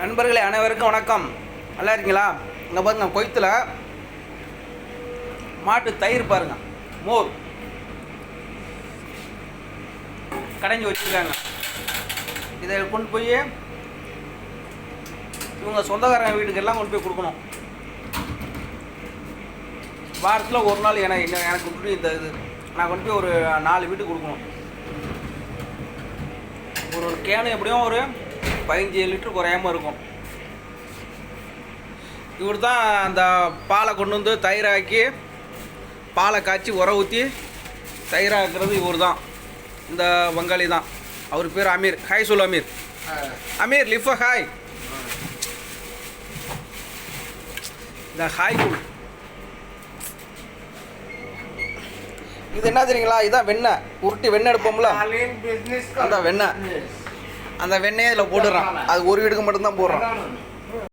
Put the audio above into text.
நண்பர்களே அனைவருக்கும் வணக்கம். நல்லா இருக்கீங்களா? இங்கே பாருங்க, கொய்த்தில் மாட்டு தயிர் பாருங்க, மோர் கடைஞ்சி வச்சுருக்காங்க. இதை கொண்டு போய் இவங்க சொந்தக்காரங்க வீட்டுக்கெல்லாம் கொண்டு போய் கொடுக்கணும். வாரத்தில் ஒரு நாள் எனக்கு கொண்டு போய் இந்த இது நான் கொண்டு போய் ஒரு 4 வீட்டுக்கு கொடுக்கணும். ஒரு கேனு எப்படியும் ஒரு 15 லிட்டர் குறையாமல் இருக்கும். இவர் தான் அந்த பாலை கொண்டு வந்து தயிராக்கி, பாலை காய்ச்சி உர ஊற்றி தயிராக்குறது இவர் தான். இந்த வங்காளி தான். அவர் பேர் அமீர். ஹாய் சொல்லு அமீர். அமீர் லிஃபா ஹாய். இந்த ஹாய் குல். இது என்ன தெரியுங்களா? இதுதான் வெண்ணெய். உருட்டி வெண்ணெய் எடுப்போம்ல, அந்த வெண்ணெய். அந்த வெண்ணெயை இதில் போட்டுடுறான். அது ஒரு வீடுக்கு மட்டும்தான் போடுறான்.